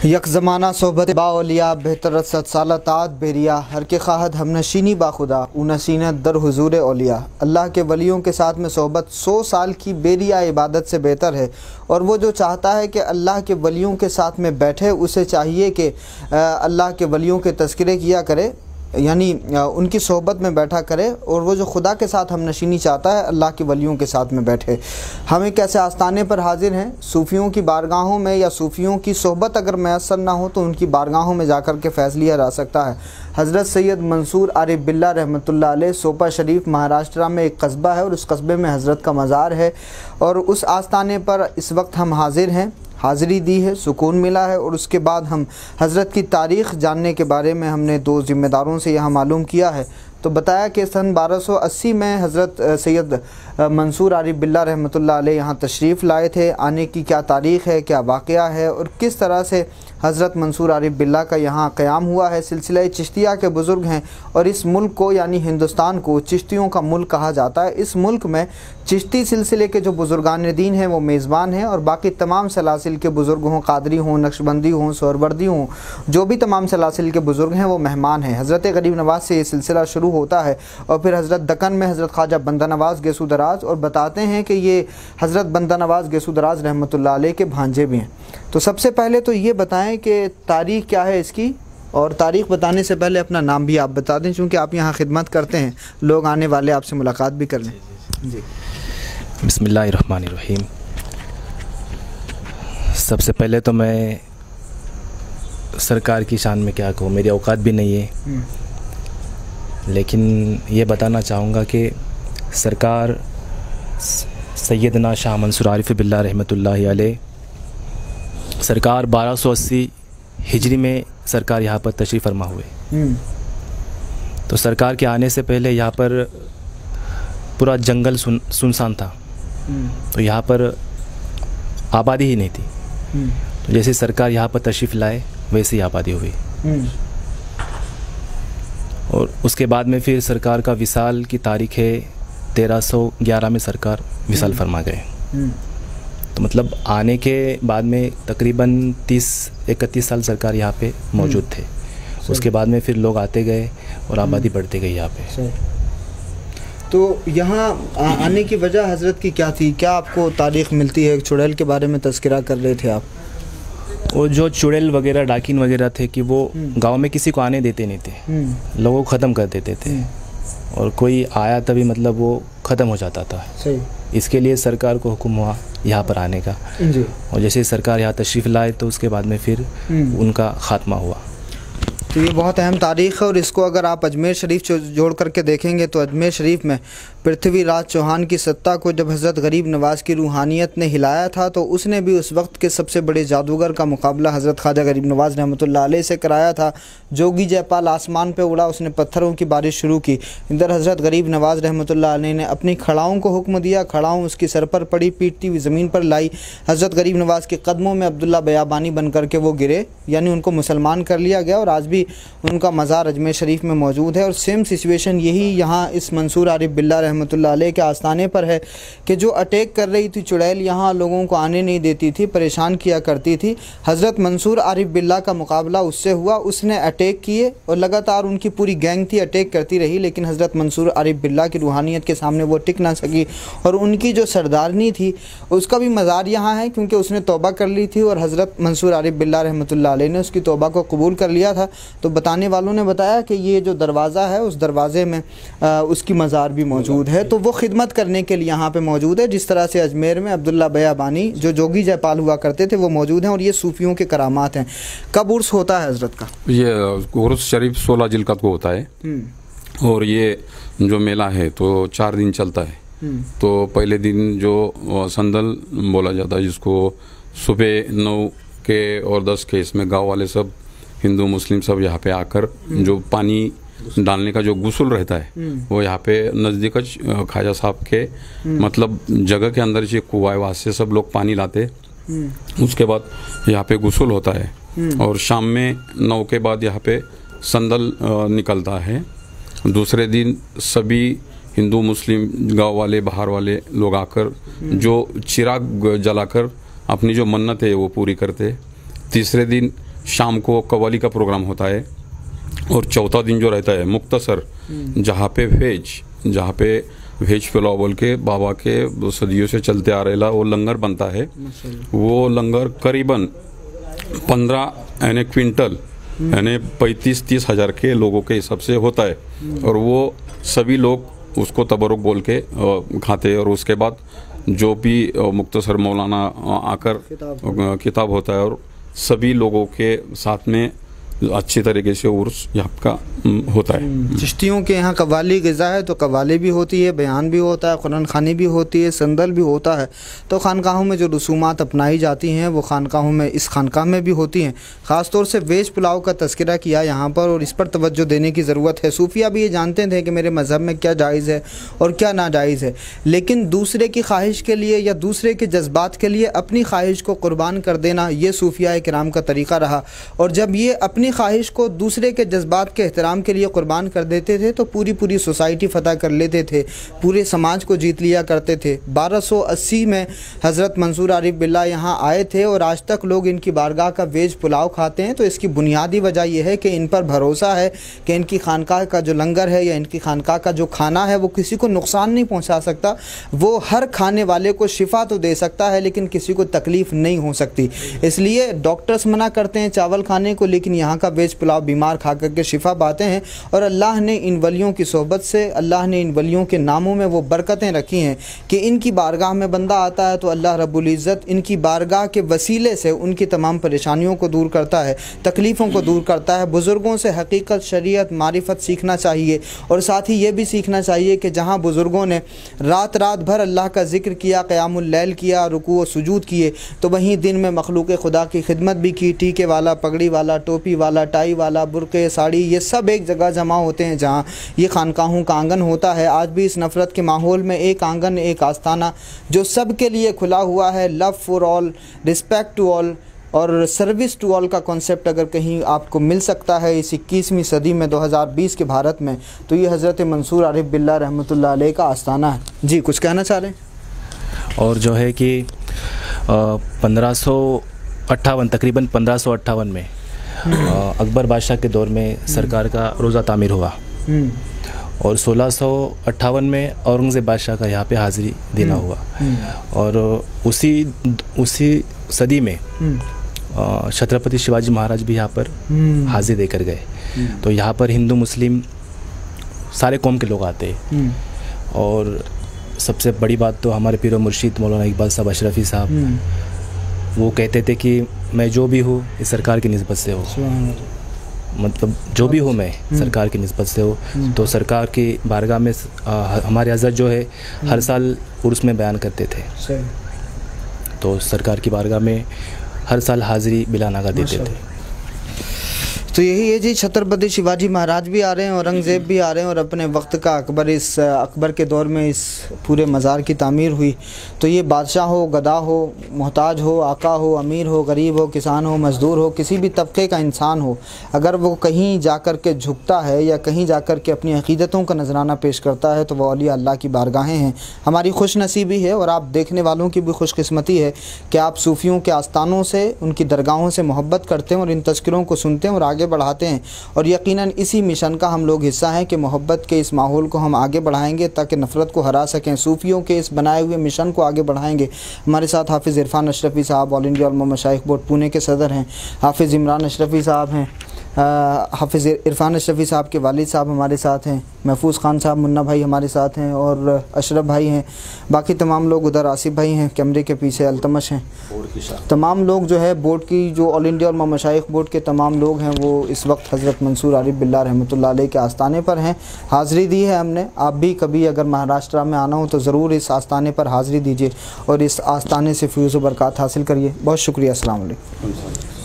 यक ज़माना सोहबत बाओलिया बेहतर सत्सालतात बेरिया हर के ख़ाहद हमनशीनी बाखुदा उनसीनत दर हुजूर औलिया। अल्लाह के वलियों के साथ में सोहबत 100 साल की बेरिया इबादत से बेहतर है। और वो जो चाहता है कि अल्लाह के वलियों के साथ में बैठे, उसे चाहिए कि अल्लाह के वलियों के तज़किरे किया करे, यानी उनकी सोहबत में बैठा करे। और वो जो खुदा के साथ हमनशीनी चाहता है, अल्लाह के वलियों के साथ में बैठे। हम एक ऐसे आस्थाने पर हाजिर हैं, सूफ़ियों की बारगाहों में, या सूफ़ियों की सोहबत अगर मैसर ना हो तो उनकी बारगाहों में जाकर के फ़ैज़ लिया जा सकता है। हज़रत सैयद मंसूर आरिफ बिल्ला रहमतुल्लाह अलैह सोपा शरीफ महाराष्ट्र में एक कस्बा है और उस कस्बे में हज़रत का मज़ार है। और उस आस्थाने पर इस वक्त हम हाजिर हैं, हाज़िरी दी है, सुकून मिला है। और उसके बाद हम हज़रत की तारीख़ जानने के बारे में हमने 2 ज़िम्मेदारों से यहाँ मालूम किया है। तो बताया कि सन 1280 में हज़रत सैयद मंसूर आरिफ बिल्ला रहमतुल्लाह अलैह यहाँ तशरीफ़ लाए थे। आने की क्या तारीख़ है, क्या वाक़या है और किस तरह से हज़रत मंसूर आरिफ बिल्ला का यहाँ क़याम हुआ है। सिलसिला चिश्तिया के बुज़ुर्ग हैं और इस मुल्क को, यानी हिंदुस्तान को, चिश्तियों का मुल्क कहा जाता है। इस मुल्क में चिश्ती सिलसिले के जो बुज़ुर्गान दीन हैं वो मेज़बान हैं, और बाकी तमाम सलासिल के बुज़ुर्ग हों, कादरी हों, नक्शबंदी हों, सोहरवर्दी हों, जो भी तमाम सलासिल के बुज़ुर्ग हैं वो मेहमान हैं। हज़रत गरीब नवाज़ से ये सिलसिला शुरू होता है और फिर हज़रत दक्कन में हज़रत ख्वाजा बंदा नवाज़ गेसू दराज, और बताते हैं कि ये हज़रत बंदा नवाज़ गेसू दराज रहमतुल्लाह अलैह के भांजे भी हैं। तो सबसे पहले तो ये बताएं कि तारीख़ क्या है इसकी, और तारीख़ बताने से पहले अपना नाम भी आप बता दें, चूँकि आप यहाँ खिदमत करते हैं, लोग आने वाले आपसे मुलाकात भी कर लें। जी, बिस्मिल्लाहिर्रहमानिर्रहीम। सबसे पहले तो मैं सरकार की शान में क्या कहूँ, मेरी औकात भी नहीं है, लेकिन ये बताना चाहूँगा कि सरकार सैयदना शाह मंसूर आरिफ बिल्ला रहमतुल्लाहि अलैह सरकार 1280 हिजरी में सरकार यहाँ पर तशरीफ़ फरमा हुए। तो सरकार के आने से पहले यहाँ पर पूरा जंगल सुनसान था, तो यहाँ पर आबादी ही नहीं थी। तो जैसे सरकार यहाँ पर तशरीफ़ लाए वैसे ही आबादी हुई। और उसके बाद में फिर सरकार का विसाल की तारीख़ है 1311 में सरकार विसाल फरमा गए। तो मतलब आने के बाद में तकरीबन 30-31 साल सरकार यहाँ पे मौजूद थे। उसके बाद में फिर लोग आते गए और आबादी बढ़ते गई यहाँ पे। तो यहाँ आने की वजह हज़रत की क्या थी, क्या आपको तारीख़ मिलती है? चुड़ैल के बारे में तज़किरा कर रहे थे आप। वो जो चुड़ैल वगैरह, डाकिन वगैरह थे कि वो गांव में किसी को आने देते नहीं थे, लोगों को ख़त्म कर देते थे, और कोई आया तभी मतलब वो ख़त्म हो जाता था। सही। इसके लिए सरकार को हुक्म हुआ यहाँ पर आने का। जी। और जैसे सरकार यहाँ तशरीफ़ लाए तो उसके बाद में फिर उनका ख़ात्मा हुआ। तो ये बहुत अहम तारीख़ है। और इसको अगर आप अजमेर शरीफ जोड़ करके देखेंगे तो अजमेर शरीफ में पृथ्वीराज चौहान की सत्ता को जब हज़रत गरीब नवाज़ की रूहानियत ने हिलाया था, तो उसने भी उस वक्त के सबसे बड़े जादूगर का मुकाबला हज़रत ख्वाजा गरीब नवाज़ रहमतुल्लाह अलैह से कराया था। जोगी जयपाल आसमान पे उड़ा, उसने पत्थरों की बारिश शुरू की। इधर हज़रत गरीब नवाज़ रहमतुल्लाह अलैह ने अपनी खड़ाओं को हुक्म दिया, खड़ाओं उसकी सर पर पड़ी, पीटती हुई ज़मीन पर लाई। हज़रत गरीब नवाज़ के कदमों में अब्दुल्ला बयाबानी बन करके वो गिरे, यानी उनको मुसलमान कर लिया गया। और आज भी उनका मज़ार अजमेर शरीफ में मौजूद है। और सेम सिचुएशन यही यहाँ इस मंसूर आरिफ बिल्ला रहमतुल्लाह अलैह के आस्थाने पर है कि जो अटैक कर रही थी चुड़ैल, यहाँ लोगों को आने नहीं देती थी, परेशान किया करती थी। हज़रत मंसूर आरिफ बिल्ला का मुकाबला उससे हुआ, उसने अटैक किए और लगातार उनकी पूरी गैंग थी अटैक करती रही, लेकिन हज़रत मंसूर आरिफ बिल्ला की रूहानियत के सामने वो टिक ना सकी। और उनकी जो सरदारनी थी उसका भी मज़ार यहाँ है, क्योंकि उसने तौबा कर ली थी और हज़रत मंसूर आरिफ बिल्ला रहमतुल्लाह अलैह ने उसकी तौबा को कबूल कर लिया था। तो बताने वालों ने बताया कि ये जो दरवाज़ा है उस दरवाज़े में उसकी मज़ार भी मौजूद है। तो वो खिदमत करने के लिए यहाँ पे मौजूद है, जिस तरह से अजमेर में अब्दुल्ला बयाबानी जो जोगी जयपाल हुआ करते थे वो मौजूद हैं। और ये सूफियों के करामात हैं। कब उर्स होता है हज़रत का? ये उर्स शरीफ 16 जिलकत को होता है, और ये जो मेला है तो 4 दिन चलता है। तो पहले दिन जो संदल बोला जाता है, जिसको सुबह 9 के और 10 के इसमें गाँव वाले सब हिंदू मुस्लिम सब यहाँ पे आकर जो पानी डालने का जो गुस्ल रहता है वो यहाँ पे नज़दीक ख्वाजा साहब के मतलब जगह के अंदर जो कुआं है वहाँ से सब लोग पानी लाते। उसके बाद यहाँ पे गुस्ल होता है, और शाम में 9 के बाद यहाँ पे संदल निकलता है। दूसरे दिन सभी हिंदू मुस्लिम गांव वाले बाहर वाले लोग आकर जो चिराग जलाकर अपनी जो मन्नत है वो पूरी करते। तीसरे दिन शाम को कव्वाली का प्रोग्राम होता है। और चौथा दिन जो रहता है मुख्तसर, जहाँ पे वेज पुलाव बोल के बाबा के सदियों से चलते आ रहेला वो लंगर बनता है। वो लंगर करीबन 15 यानी क्विंटल यानी 35-30 हज़ार के लोगों के हिसाब से होता है। और वो सभी लोग उसको तबरुक बोल के खाते हैं। और उसके बाद जो भी मुख्तसर मौलाना आकर किताब होता है और सभी लोगों के साथ में अच्छी तरीके से उर्स यहाँ का होता है। चिश्तियों के यहाँ कव्वाली ग़िज़ा है तो कव्वाली भी होती है, बयान भी होता है, कुरान ख़वानी भी होती है, संदल भी होता है। तो खानकाहों में जो रसूमात अपनाई जाती हैं वो खानकाहों में इस खानकाह में भी होती हैं। ख़ास तौर से वेज पुलाव का तज़किरा किया यहाँ पर और इस पर तवज्जो देने की ज़रूरत है। सूफिया भी ये जानते थे कि मेरे मज़हब में क्या जायज़ है और क्या नाजायज़ है, लेकिन दूसरे की ख्वाहिश के लिए या दूसरे के जज्बात के लिए अपनी ख्वाहिश को कुर्बान कर देना ये सूफिया किराम का तरीक़ा रहा। और जब ये अपनी ख्वाहिश को दूसरे के जज्बात के एहतराम के लिए कुर्बान कर देते थे तो पूरी सोसाइटी फतह कर लेते थे, पूरे समाज को जीत लिया करते थे। 1280 में हज़रत मंसूर आरिफ बिल्ला यहाँ आए थे और आज तक लोग इनकी बारगाह का वेज पुलाव खाते हैं। तो इसकी बुनियादी वजह यह है कि इन पर भरोसा है कि इनकी खानकाह का जो लंगर है या इनकी खानकाह का जो खाना है वो किसी को नुकसान नहीं पहुँचा सकता। वो हर खाने वाले को शिफा तो दे सकता है लेकिन किसी को तकलीफ़ नहीं हो सकती। इसलिए डॉक्टर्स मना करते हैं चावल खाने को, लेकिन यहाँ का वेज पुलाव बीमार खा करके शिफा पाते हैं। और अल्लाह ने इन वलियों की सोहबत से, अल्लाह ने इन वलियों के नामों में वो बरकतें रखी हैं कि इनकी बारगाह में बंदा आता है तो अल्लाह रब्बुल इज़्ज़त इनकी बारगाह के वसीले से उनकी तमाम परेशानियों को दूर करता है, तकलीफ़ों को दूर करता है। बुज़ुर्गों से हकीकत, शरीयत, मारिफत सीखना चाहिए और साथ ही ये भी सीखना चाहिए कि जहाँ बुज़ुर्गों ने रात भर अल्लाह का ज़िक्र किया, क़यामुल लैल किया, रुकू व सुजूद किए, तो वहीं दिन में मखलूक़ खुदा की खिदमत भी की। टीके वाला, पगड़ी वाला, टोपी वाला, टाई वाला, बुरक़े, साड़ी, ये सब एक जगह जमा होते हैं जहाँ ये खानकाहों का आंगन होता है। आज भी इस नफ़रत के माहौल में एक आंगन, एक आस्ताना जो सब के लिए खुला हुआ है, love for all, respect to all और सर्विस टू ऑल का कॉन्सेप्ट अगर कहीं आपको मिल सकता है इस 21वीं सदी में 2020 के भारत में तो ये हज़रत मंसूर आरिफ बिल्ला रहमतुल्लाह अलैह का आस्ताना है। जी कुछ कहना चाह रहे हैं? और जो है कि 1558 तकरीबन 1558 में अकबर बादशाह के दौर में सरकार का रोज़ा तामीर हुआ और 1658 में औरंगज़ेब बादशाह का यहाँ पे हाज़िरी देना हुआ। और उसी सदी में छत्रपति शिवाजी महाराज भी यहाँ पर हाज़िरी देकर गए। तो यहाँ पर हिंदू मुस्लिम सारे कौम के लोग आते हैं। और सबसे बड़ी बात तो हमारे पीर मुर्शिद मौलाना इकबाल साहब अशरफी साहब वो कहते थे कि मैं जो भी हूँ इस सरकार की निस्बत से हो, मतलब जो भी हूँ मैं सरकार की निस्बत से हो। तो सरकार की बारगाह में हमारे हज़रत जो है हर साल उर्स में बयान करते थे। तो सरकार की बारगाह में हर साल हाज़िरी बिला नागा देते थे। तो यही है जी, छत्रपति शिवाजी महाराज भी आ रहे हैं, औरंगज़ेब भी आ रहे हैं और अपने वक्त का अकबर के दौर में इस पूरे मज़ार की तामीर हुई। तो ये बादशाह हो, गदा हो, मोहताज हो, आका हो, अमीर हो, गरीब हो, किसान हो, मज़दूर हो, किसी भी तबके का इंसान हो, अगर वो कहीं जाकर के झुकता है या कहीं जाकर के अपनी अक़ीदतों का नजराना पेश करता है तो वह औलिया अल्लाह की बारगाहें हैं। हमारी खुशनसीबी है और आप देखने वालों की भी खुशकिस्मती है कि आप सूफ़ियों के आस्थानों से, उनकी दरगाहों से मोहब्बत करते हैं और इन तज़किरों को सुनते हैं और आगे बढ़ाते हैं। और यकीनन इसी मिशन का हम लोग हिस्सा हैं कि मोहब्बत के इस माहौल को हम आगे बढ़ाएंगे ताकि नफ़रत को हरा सकें। सूफ़ियों के इस बनाए हुए मिशन को आगे बढ़ाएंगे। हमारे साथ हाफिज़ इरफान अशरफी साहब ऑल इंडिया उलमा मशाइख बोर्ड पुणे के सदर हैं, हाफिज़ इमरान अशरफी साहब हैं, हाफिज़ इरफान अशरफी साहब के वालिद साहब हमारे साथ हैं, महफूज़ ख़ान साहब मुन्ना भाई हमारे साथ हैं और अशरफ भाई हैं। बाकी तमाम लोग उधर आसिफ भाई हैं, कैमरे के पीछे अल्तमश हैं। तमाम लोग जो है बोर्ड की, जो ऑल इंडिया उलमा मशाइख बोर्ड के तमाम लोग हैं वो इस वक्त हज़रत मंसूर आरिफ बिल्ला रहमतुल्लाह अलैह के आस्थाने पर हैं। हाज़िरी दी है हमने। आप भी कभी अगर महाराष्ट्र में आना हो तो ज़रूर इस आस्थाने पर हाज़िरी दीजिए और इस आस्थाने से फ़यूज़ व बरक़ात हासिल करिए। बहुत शुक्रिया। अस्सलाम वालेकुम।